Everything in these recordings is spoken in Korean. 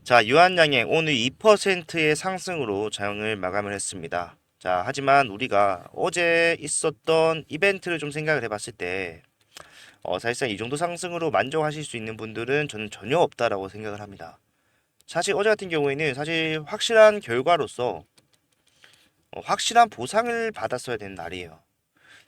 자, 유한양행 오늘 2%의 상승으로 장을 마감을 했습니다. 자, 하지만 우리가 어제 있었던 이벤트를 좀 생각을 해봤을 때, 사실상 이 정도 상승으로 만족하실 수 있는 분들은 저는 전혀 없다라고 생각을 합니다. 사실 어제 같은 경우에는 사실 확실한 결과로서 확실한 보상을 받았어야 되는 날이에요.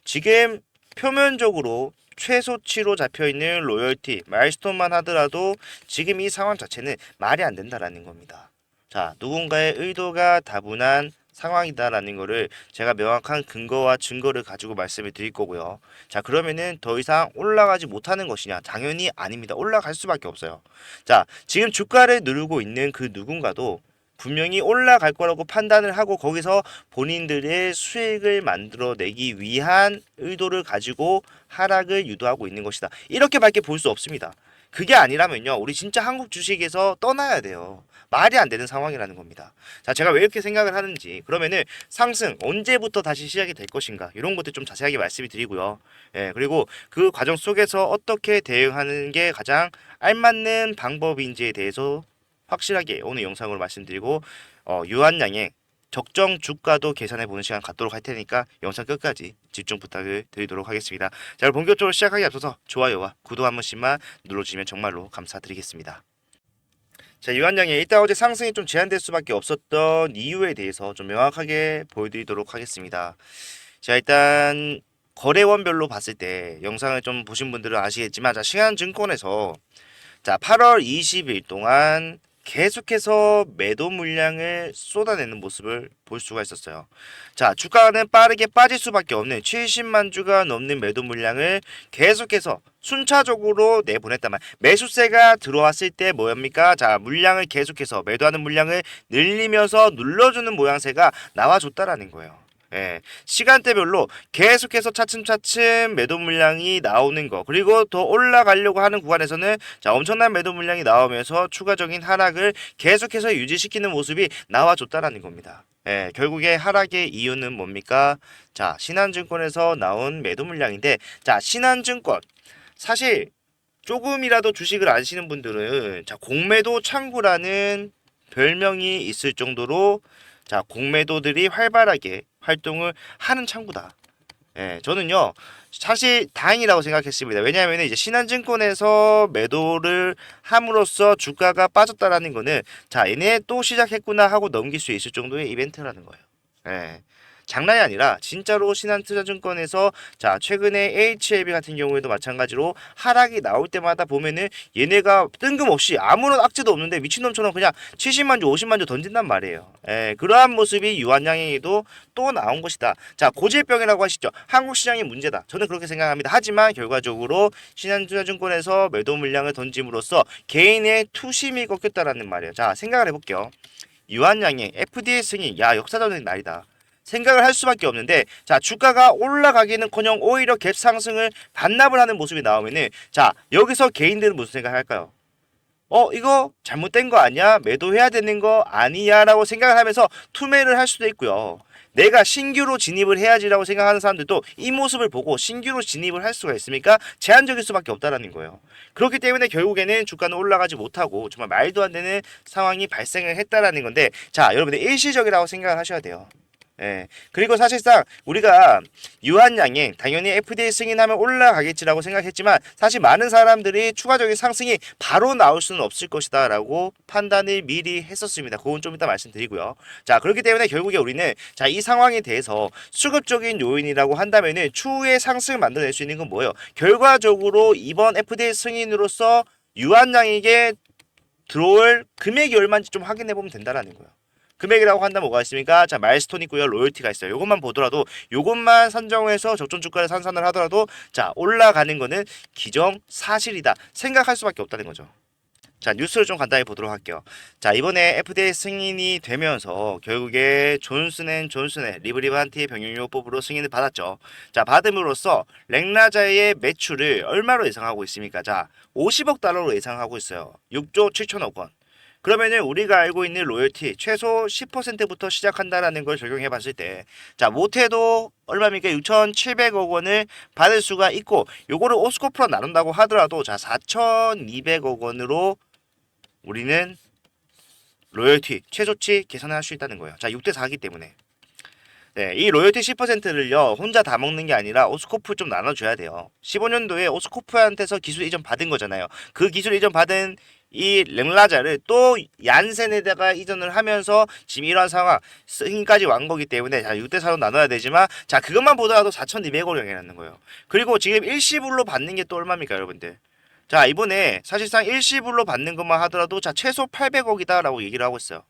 지금 표면적으로 최소치로 잡혀있는 로열티, 마일스톤만 하더라도 지금 이 상황 자체는 말이 안 된다라는 겁니다. 자, 누군가의 의도가 다분한 상황이다라는 거를 제가 명확한 근거와 증거를 가지고 말씀을 드릴 거고요. 자, 그러면은 더 이상 올라가지 못하는 것이냐? 당연히 아닙니다. 올라갈 수밖에 없어요. 자, 지금 주가를 누르고 있는 그 누군가도 분명히 올라갈 거라고 판단을 하고 거기서 본인들의 수익을 만들어내기 위한 의도를 가지고 하락을 유도하고 있는 것이다. 이렇게밖에 볼 수 없습니다. 그게 아니라면요, 우리 진짜 한국 주식에서 떠나야 돼요. 말이 안 되는 상황이라는 겁니다. 자, 제가 왜 이렇게 생각을 하는지, 그러면은 상승 언제부터 다시 시작이 될 것인가, 이런 것들 좀 자세하게 말씀을 드리고요. 예, 그리고 그 과정 속에서 어떻게 대응하는 게 가장 알맞는 방법인지에 대해서 확실하게 오늘 영상으로 말씀드리고, 유한양의 적정 주가도 계산해 보는 시간 갖도록 할 테니까 영상 끝까지 집중 부탁을 드리도록 하겠습니다. 자, 본격적으로 시작하기 앞서서 좋아요와 구독 한 번씩만 눌러주시면 정말로 감사드리겠습니다. 자, 유한양의 일단 어제 상승이 좀 제한될 수밖에 없었던 이유에 대해서 좀 명확하게 보여드리도록 하겠습니다. 자, 일단 거래원별로 봤을 때 영상을 좀 보신 분들은 아시겠지만, 자, 신한증권에서 자, 8월 20일 동안 계속해서 매도 물량을 쏟아내는 모습을 볼 수가 있었어요. 자, 주가는 빠르게 빠질 수밖에 없는 70만 주가 넘는 매도 물량을 계속해서 순차적으로 내보냈단 말. 매수세가 들어왔을 때 뭐합니까? 자, 물량을 계속해서 매도하는 물량을 늘리면서 눌러주는 모양새가 나와줬다라는 거예요. 예, 시간대별로 계속해서 차츰차츰 매도 물량이 나오는 거, 그리고 더 올라가려고 하는 구간에서는 자, 엄청난 매도 물량이 나오면서 추가적인 하락을 계속해서 유지시키는 모습이 나와줬다라는 겁니다. 예, 결국에 하락의 이유는 뭡니까? 자, 신한증권에서 나온 매도 물량인데, 자, 신한증권 사실 조금이라도 주식을 아시는 분들은 자, 공매도 창구라는 별명이 있을 정도로 자, 공매도들이 활발하게 활동을 하는 창구다. 예, 저는요, 사실 다행이라고 생각했습니다. 왜냐하면 이제 신한증권에서 매도를 함으로써 주가가 빠졌다라는 거는 자, 얘네 또 시작했구나 하고 넘길 수 있을 정도의 이벤트라는 거예요. 예. 장난이 아니라 진짜로 신한투자증권에서 자, 최근에 HLB 같은 경우에도 마찬가지로 하락이 나올 때마다 보면은 얘네가 뜬금없이 아무런 악재도 없는데 미친놈처럼 그냥 70만 주 50만 주 던진단 말이에요. 예, 그러한 모습이 유한양행에도 또 나온 것이다. 자, 고질병이라고 하시죠. 한국 시장의 문제다. 저는 그렇게 생각합니다. 하지만 결과적으로 신한투자증권에서 매도 물량을 던짐으로써 개인의 투심이 꺾였다라는 말이에요. 자, 생각을 해볼게요. 유한양행 FDA 승인, 야, 역사적인 날이다. 생각을 할 수밖에 없는데, 자, 주가가 올라가기는커녕 오히려 갭 상승을 반납을 하는 모습이 나오면은, 자, 여기서 개인들은 무슨 생각할까요? 이거 잘못된 거 아니야? 매도해야 되는 거 아니야? 라고 생각을 하면서 투매를 할 수도 있고요. 내가 신규로 진입을 해야지라고 생각하는 사람들도 이 모습을 보고 신규로 진입을 할 수가 있으니까 제한적일 수밖에 없다라는 거예요. 그렇기 때문에 결국에는 주가는 올라가지 못하고 정말 말도 안 되는 상황이 발생을 했다라는 건데, 자, 여러분들 일시적이라고 생각을 하셔야 돼요. 예. 그리고 사실상 우리가 유한양행 당연히 FDA 승인하면 올라가겠지라고 생각했지만 사실 많은 사람들이 추가적인 상승이 바로 나올 수는 없을 것이다 라고 판단을 미리 했었습니다. 그건 좀 이따 말씀드리고요. 자, 그렇기 때문에 결국에 우리는 자, 이 상황에 대해서 수급적인 요인이라고 한다면은 추후에 상승을 만들어낼 수 있는 건 뭐예요? 결과적으로 이번 FDA 승인으로서 유한양에게 들어올 금액이 얼마인지 좀 확인해 보면 된다라는 거예요. 금액이라고 한다면 뭐가 있습니까? 자, 마일스톤 있고요. 로열티가 있어요. 요것만 보더라도 요것만 산정해서 적정 주가를 산산을 하더라도 자, 올라가는 거는 기정사실이다. 생각할 수밖에 없다는 거죠. 자, 뉴스를 좀 간단히 보도록 할게요. 자, 이번에 FDA 승인이 되면서 결국에 존슨앤존슨의 리브리반티 병용요법으로 승인을 받았죠. 자, 받음으로써 렉나자의 매출을 얼마로 예상하고 있습니까? 자, 50억 달러로 예상하고 있어요. 6조 7천억 원. 그러면은 우리가 알고 있는 로열티 최소 10%부터 시작한다라는 걸 적용해 봤을 때, 자, 못해도 얼마입니까? 6,700억 원을 받을 수가 있고, 요거를 오스코프로 나눈다고 하더라도 자, 4,200억 원으로 우리는 로열티 최소치 계산할 수 있다는 거예요. 자, 6대 4이기 때문에. 네, 이 로열티 10%를요, 혼자 다 먹는 게 아니라 오스코프 좀 나눠줘야 돼요. 15년도에 오스코프한테서 기술 이전 받은 거잖아요. 그 기술 이전 받은 이 랭라자를 또 얀센에다가 이전을 하면서 지금 이러한 상황, 승인까지 완 거기 때문에 자, 6대 4로 나눠야 되지만, 자, 그것만 보더라도 4,200원이라는 거예요. 그리고 지금 일시불로 받는 게 또 얼마입니까, 여러분들? 자, 이번에 사실상 일시불로 받는 것만 하더라도 자, 최소 800억이다라고 얘기를 하고 있어요.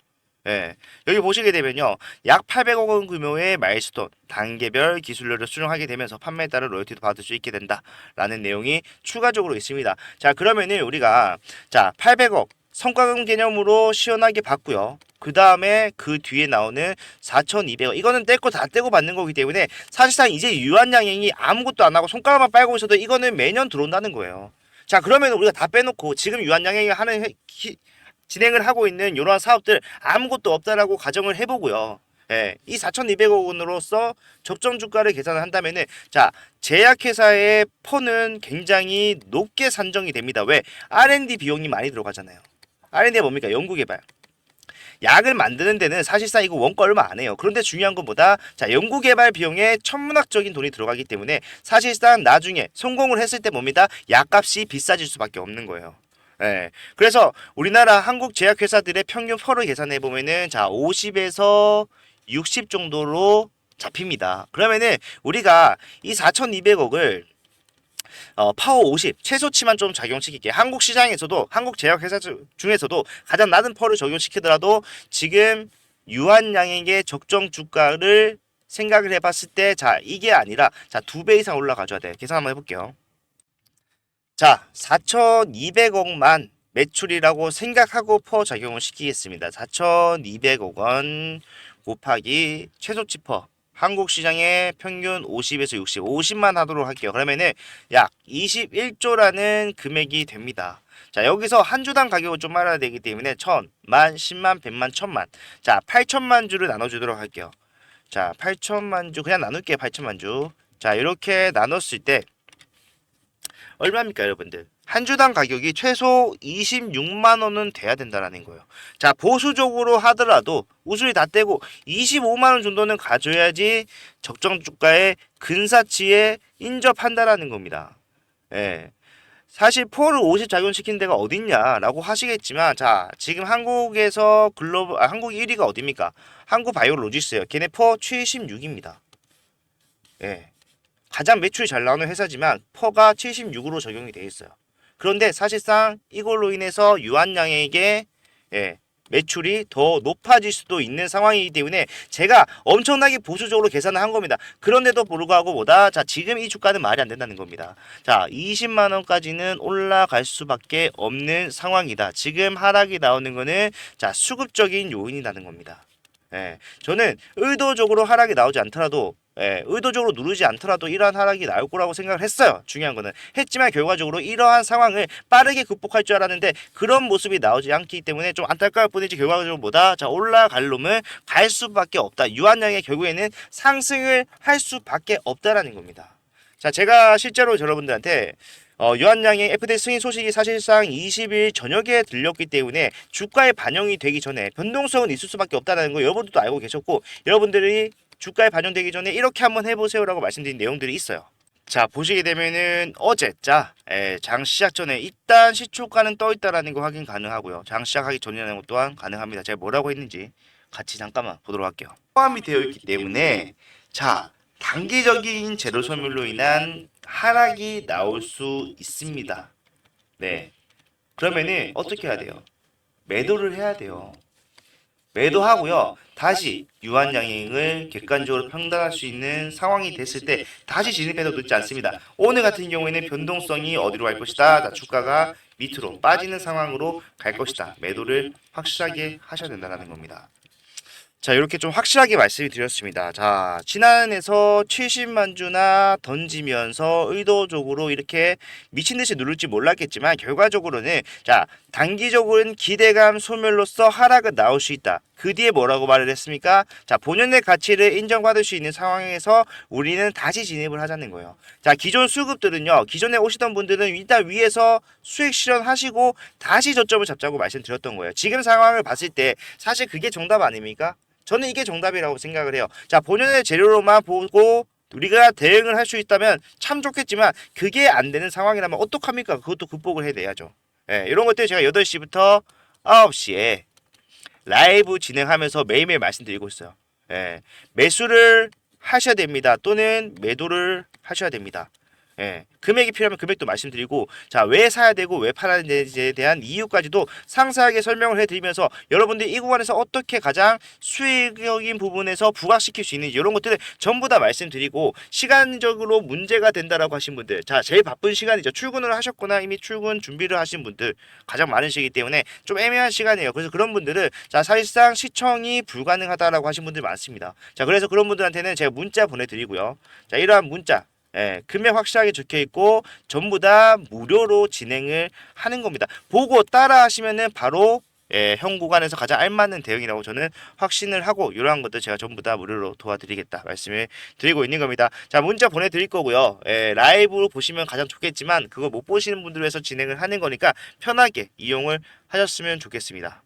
예. 여기 보시게 되면요. 약 800억 원 규모의 마일스톤, 단계별 기술료를 수령하게 되면서 판매에 따른 로열티도 받을 수 있게 된다라는 내용이 추가적으로 있습니다. 자, 그러면은 우리가 자, 800억 성과금 개념으로 시원하게 받고요. 그 다음에 그 뒤에 나오는 4,200억 이거는 떼고 다 떼고 받는 거기 때문에 사실상 이제 유한양행이 아무것도 안 하고 손가락만 빨고 있어도 이거는 매년 들어온다는 거예요. 자, 그러면 우리가 다 빼놓고 지금 유한양행이 하는 진행을 하고 있는 이러한 사업들 아무것도 없다라고 가정을 해보고요. 예, 이 4,200억 원으로서 적정 주가를 계산을 한다면은 자, 제약회사의 퍼는 굉장히 높게 산정이 됩니다. 왜? R&D 비용이 많이 들어가잖아요. R&D가 뭡니까? 연구개발. 약을 만드는 데는 사실상 이거 원가 얼마 안 해요. 그런데 중요한 것보다 자, 연구개발 비용에 천문학적인 돈이 들어가기 때문에 사실상 나중에 성공을 했을 때 뭡니다? 약값이 비싸질 수밖에 없는 거예요. 예. 그래서 우리나라 한국 제약회사들의 평균 퍼를 계산해 보면은 자, 50에서 60 정도로 잡힙니다. 그러면은 우리가 이 4,200억을 파워 50 최소치만 좀 적용시킬게. 한국 시장에서도 한국 제약회사 중에서도 가장 낮은 퍼를 적용시키더라도 지금 유한양에게 적정 주가를 생각을 해봤을 때 자, 이게 아니라 자, 2배 이상 올라가줘야 돼. 계산 한번 해볼게요. 자, 4,200억만 매출이라고 생각하고 퍼 적용을 시키겠습니다. 4,200억 원 곱하기 최소치 퍼. 한국 시장의 평균 50에서 60, 50만 하도록 할게요. 그러면은 약 21조라는 금액이 됩니다. 자, 여기서 한 주당 가격을 좀 알아야 되기 때문에 1,000, 만, 10만, 100만, 1,000만. 자, 8천만 주를 나눠주도록 할게요. 자, 8천만 주 그냥 나눌게요. 8천만 주. 자, 이렇게 나눴을 때 얼마입니까, 여러분들? 한 주당 가격이 최소 26만 원은 돼야 된다라는 거예요. 자, 보수적으로 하더라도 우수리 다 떼고 25만 원 정도는 가져야지 적정 주가의 근사치에 인접한다라는 겁니다. 예. 사실 포를 50 작용시킨 데가 어딨냐라고 하시겠지만 자, 지금 한국에서 한국 1위가 어딥니까? 한국바이오로직스예요. 걔네 포 76입니다. 예. 가장 매출이 잘 나오는 회사지만 퍼가 76으로 적용이 되어 있어요. 그런데 사실상 이걸로 인해서 유한양에게 매출이 더 높아질 수도 있는 상황이기 때문에 제가 엄청나게 보수적으로 계산을 한 겁니다. 그런데도 불구하고 자, 지금 이 주가는 말이 안 된다는 겁니다. 자, 20만 원까지는 올라갈 수밖에 없는 상황이다. 지금 하락이 나오는 거는 자, 수급적인 요인이라는 겁니다. 저는 의도적으로 하락이 나오지 않더라도 의도적으로 누르지 않더라도 이러한 하락이 나올 거라고 생각을 했어요. 중요한 거는 했지만 결과적으로 이러한 상황을 빠르게 극복할 줄 알았는데 그런 모습이 나오지 않기 때문에 좀 안타까울 뿐이지 결과적으로 자, 올라갈 놈은 갈 수밖에 없다. 유한양의 결국에는 상승을 할 수밖에 없다라는 겁니다. 자, 제가 실제로 여러분들한테 유한양의 FDA 승인 소식이 사실상 20일 저녁에 들렸기 때문에 주가에 반영이 되기 전에 변동성은 있을 수밖에 없다는 거 여러분들도 알고 계셨고 여러분들이 주가에 반영되기 전에 이렇게 한번 해보세요라고 말씀드린 내용들이 있어요. 자, 보시게 되면은 어제 장 시작 전에 일단 시초가는 떠 있다라는 거 확인 가능하고요. 장 시작하기 전이라는 것 또한 가능합니다. 제가 뭐라고 했는지 같이 잠깐만 보도록 할게요. 포함이 되어 있기 때문에 자, 단기적인 재료 소멸로 인한 하락이 나올 수 있습니다. 네. 그러면은 어떻게 해야 돼요? 매도를 해야 돼요. 매도하고요. 다시 유한양행을 객관적으로 평단할 수 있는 상황이 됐을 때 다시 진입해도 늦지 않습니다. 오늘 같은 경우에는 변동성이 어디로 갈 것이다. 자, 주가가 밑으로 빠지는 상황으로 갈 것이다. 매도를 확실하게 하셔야 된다는 겁니다. 자, 이렇게 좀 확실하게 말씀을 드렸습니다. 자, 지난해에서 70만 주나 던지면서 의도적으로 이렇게 미친듯이 누를지 몰랐겠지만 결과적으로는 자, 단기적으로는 기대감 소멸로서 하락은 나올 수 있다. 그 뒤에 뭐라고 말을 했습니까? 자, 본연의 가치를 인정받을 수 있는 상황에서 우리는 다시 진입을 하자는 거예요. 자, 기존 수급들은요, 기존에 오시던 분들은 일단 위에서 수익 실현하시고 다시 저점을 잡자고 말씀드렸던 거예요. 지금 상황을 봤을 때 사실 그게 정답 아닙니까? 저는 이게 정답이라고 생각을 해요. 자, 본연의 재료로만 보고 우리가 대응을 할 수 있다면 참 좋겠지만 그게 안 되는 상황이라면 어떡합니까? 그것도 극복을 해내야죠. 예, 이런 것들 제가 8시부터 9시에 라이브 진행하면서 매일매일 말씀드리고 있어요. 예, 매수를 하셔야 됩니다. 또는 매도를 하셔야 됩니다. 예, 금액이 필요하면 금액도 말씀드리고, 자, 왜 사야 되고 왜 팔아야 되는지에 대한 이유까지도 상세하게 설명을 해드리면서 여러분들이 이 구간에서 어떻게 가장 수익적인 부분에서 부각시킬 수 있는지 이런 것들을 전부 다 말씀드리고, 시간적으로 문제가 된다라고 하신 분들, 자, 제일 바쁜 시간이죠. 출근을 하셨거나 이미 출근 준비를 하신 분들 가장 많으시기 때문에 좀 애매한 시간이에요. 그래서 그런 분들은 자, 사실상 시청이 불가능하다라고 하신 분들이 많습니다. 자, 그래서 그런 분들한테는 제가 문자 보내드리고요. 자, 이러한 문자, 예, 금액 확실하게 적혀 있고 전부 다 무료로 진행을 하는 겁니다. 보고 따라 하시면은 바로 현 구간에서 가장 알맞는 대응이라고 저는 확신을 하고, 이러한 것들 제가 전부 다 무료로 도와드리겠다 말씀을 드리고 있는 겁니다. 자, 문자 보내드릴 거고요. 라이브로 보시면 가장 좋겠지만 그거 못 보시는 분들 위해서 진행을 하는 거니까 편하게 이용을 하셨으면 좋겠습니다.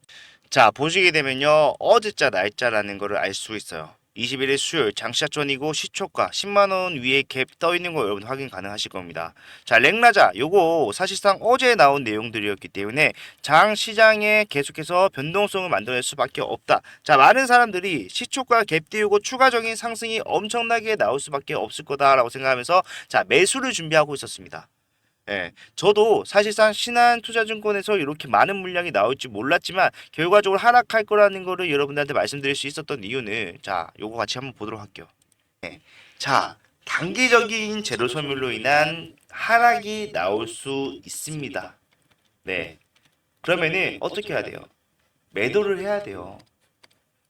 자, 보시게 되면요, 어제자 날짜라는 거를 알 수 있어요. 21일 수요일 장시작전이고 시초가 10만원 위에 갭 떠있는 거 여러분 확인 가능하실 겁니다. 자, 랭라자 요거 사실상 어제 나온 내용들이었기 때문에 장 시장에 계속해서 변동성을 만들어낼 수밖에 없다. 자, 많은 사람들이 시초가 갭 띄우고 추가적인 상승이 엄청나게 나올 수밖에 없을 거다라고 생각하면서 자, 매수를 준비하고 있었습니다. 예, 저도 사실상 신한투자증권에서 이렇게 많은 물량이 나올지 몰랐지만 결과적으로 하락할 거라는 거를 여러분들한테 말씀드릴 수 있었던 이유는 자, 요거 같이 한번 보도록 할게요. 예, 자, 단기적인 재료 소멸로 인한 하락이 나올 수 있습니다. 네, 그러면은 어떻게 해야 돼요? 매도를 해야 돼요.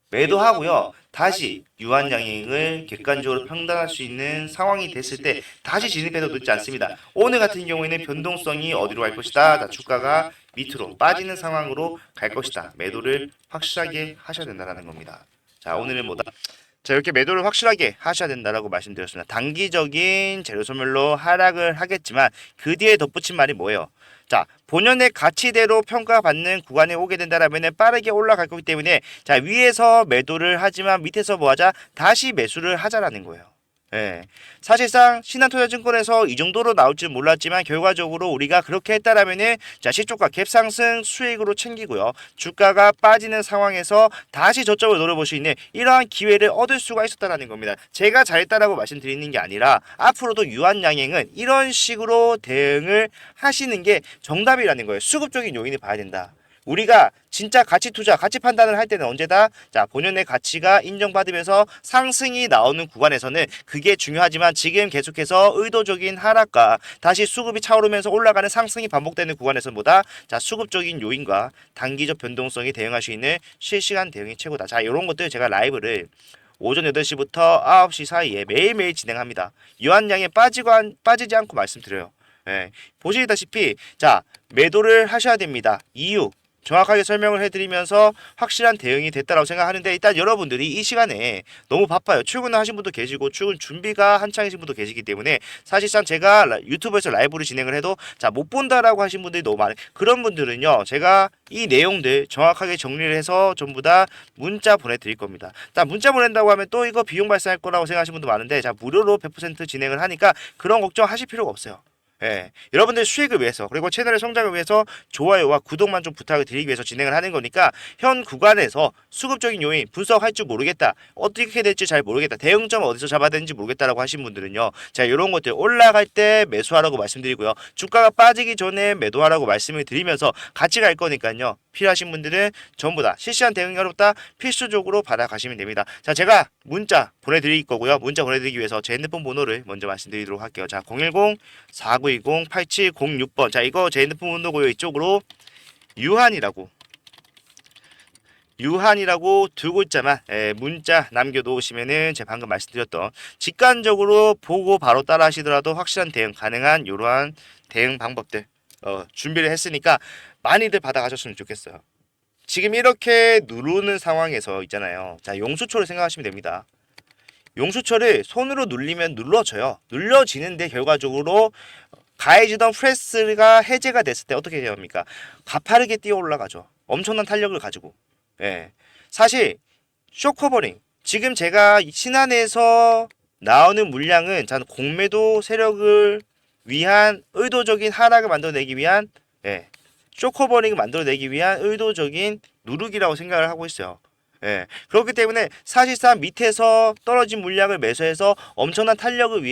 매도하고요. 다시 유한양행을 객관적으로 평단할 수 있는 상황이 됐을 때 다시 진입해도 늦지 않습니다. 오늘 같은 경우에는 변동성이 어디로 갈 것이다. 자, 주가가 밑으로 빠지는 상황으로 갈 것이다. 매도를 확실하게 하셔야 된다는 겁니다. 자, 오늘은 뭐다? 자, 이렇게 매도를 확실하게 하셔야 된다라고 말씀드렸습니다. 단기적인 재료 소멸로 하락을 하겠지만 그 뒤에 덧붙인 말이 뭐예요? 자, 본연의 가치대로 평가받는 구간에 오게 된다라면 빠르게 올라갈 거기 때문에 자, 위에서 매도를 하지만 밑에서 뭐 하자? 다시 매수를 하자라는 거예요. 예. 사실상 신한투자증권에서 이 정도로 나올 줄 몰랐지만 결과적으로 우리가 그렇게 했다라면은 자, 시초가 갭 상승 수익으로 챙기고요. 주가가 빠지는 상황에서 다시 저점을 노려볼 수 있는 이러한 기회를 얻을 수가 있었다라는 겁니다. 제가 잘했다라고 말씀드리는 게 아니라 앞으로도 유한양행은 이런 식으로 대응을 하시는 게 정답이라는 거예요. 수급적인 요인을 봐야 된다. 우리가 진짜 가치 투자, 가치 판단을 할 때는 언제다? 자, 본연의 가치가 인정받으면서 상승이 나오는 구간에서는 그게 중요하지만 지금 계속해서 의도적인 하락과 다시 수급이 차오르면서 올라가는 상승이 반복되는 구간에서 보다 자, 수급적인 요인과 단기적 변동성이 대응할 수 있는 실시간 대응이 최고다. 자, 이런 것들 제가 라이브를 오전 8시부터 9시 사이에 매일매일 진행합니다. 유한양에 빠지지 않고 말씀드려요. 예, 보시다시피 자, 매도를 하셔야 됩니다. 이유 정확하게 설명을 해드리면서 확실한 대응이 됐다고 생각하는데, 일단 여러분들이 이 시간에 너무 바빠요. 출근을 하신 분도 계시고 출근 준비가 한창이신 분도 계시기 때문에 사실상 제가 유튜브에서 라이브를 진행을 해도 자, 못 본다라고 하신 분들이 너무 많아요. 그런 분들은요, 제가 이 내용들 정확하게 정리를 해서 전부 다 문자 보내드릴 겁니다. 자, 문자 보낸다고 하면 또 이거 비용 발생할 거라고 생각하시는 분도 많은데 자, 무료로 100% 진행을 하니까 그런 걱정하실 필요가 없어요. 예, 여러분들 수익을 위해서 그리고 채널의 성장을 위해서 좋아요와 구독만 좀 부탁을 드리기 위해서 진행을 하는 거니까 현 구간에서 수급적인 요인 분석할 줄 모르겠다, 어떻게 될지 잘 모르겠다, 대응점 어디서 잡아야 되는지 모르겠다라고 하신 분들은요, 자, 이런 것들 올라갈 때 매수하라고 말씀드리고요, 주가가 빠지기 전에 매도하라고 말씀을 드리면서 같이 갈 거니까요, 필요하신 분들은 전부 다 실시간 대응이 어렵다 필수적으로 받아가시면 됩니다. 자, 제가 문자 보내드릴 거고요. 문자 보내드리기 위해서 제 핸드폰 번호를 먼저 말씀드리도록 할게요. 자, 010-4920-8706번. 자, 이거 제 핸드폰 번호고요. 이쪽으로 유한이라고 두 글자만 문자 남겨놓으시면은 제가 방금 말씀드렸던 직관적으로 보고 바로 따라 하시더라도 확실한 대응 가능한 이러한 대응 방법들 준비를 했으니까 많이들 받아가셨으면 좋겠어요. 지금 이렇게 누르는 상황에서 있잖아요. 자, 용수초를 생각하시면 됩니다. 용수초를 손으로 눌리면 눌러져요. 눌러지는데 결과적으로 가해지던 프레스가 해제가 됐을 때 어떻게 됩니까? 가파르게 뛰어 올라가죠. 엄청난 탄력을 가지고. 예. 사실 쇼커버링 지금 제가 신안에서 나오는 물량은 저는 공매도 세력을 위한 의도적인 하락을 만들어내기 위한 쇼커버링을 만들어내기 위한 의도적인 누르기라고 생각을 하고 있어요. 그렇기 때문에 사실상 밑에서 떨어진 물량을 매수해서 엄청난 탄력을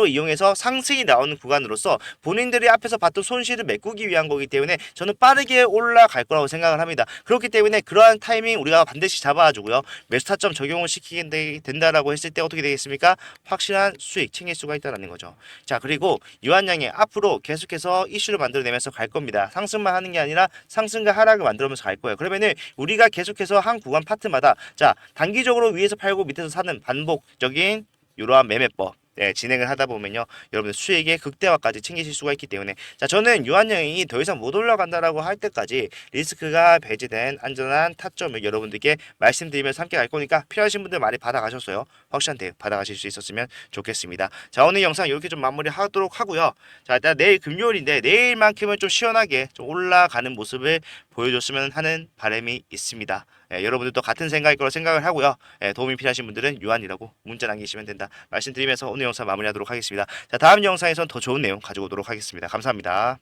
이용해서 상승이 나오는 구간으로서 본인들이 앞에서 봤던 손실을 메꾸기 위한 거기 때문에 저는 빠르게 올라갈 거라고 생각을 합니다. 그렇기 때문에 그러한 타이밍 우리가 반드시 잡아주고요. 매수 타점 적용을 시키게 된다라고 했을 때 어떻게 되겠습니까? 확실한 수익 챙길 수가 있다는 거죠. 자, 그리고 유한양이 앞으로 계속해서 이슈를 만들어내면서 갈 겁니다. 상승만 하는 게 아니라 상승과 하락을 만들어면서 갈 거예요. 그러면은 우리가 계속해서 한 구간 파트마다 자, 단기적으로 위에서 팔고 밑에서 사는 반복적인 이러한 매매법 진행을 하다 보면요, 여러분들 수익의 극대화까지 챙기실 수가 있기 때문에 자, 저는 유한영이 더 이상 못 올라간다라고 할 때까지 리스크가 배제된 안전한 타점을 여러분들께 말씀드리면서 함께 갈 거니까 필요하신 분들 많이 받아가셨어요. 확실한 대응 받아가실 수 있었으면 좋겠습니다. 자, 오늘 영상 이렇게 좀 마무리하도록 하고요. 자, 일단 내일 금요일인데 내일만큼은 좀 시원하게 좀 올라가는 모습을 보여줬으면 하는 바람이 있습니다. 여러분들도 같은 생각일 거라 생각을 하고요. 도움이 필요하신 분들은 유한이라고 문자 남기시면 된다 말씀드리면서 오늘 영상 마무리하도록 하겠습니다. 자, 다음 영상에선 더 좋은 내용 가지고 오도록 하겠습니다. 감사합니다.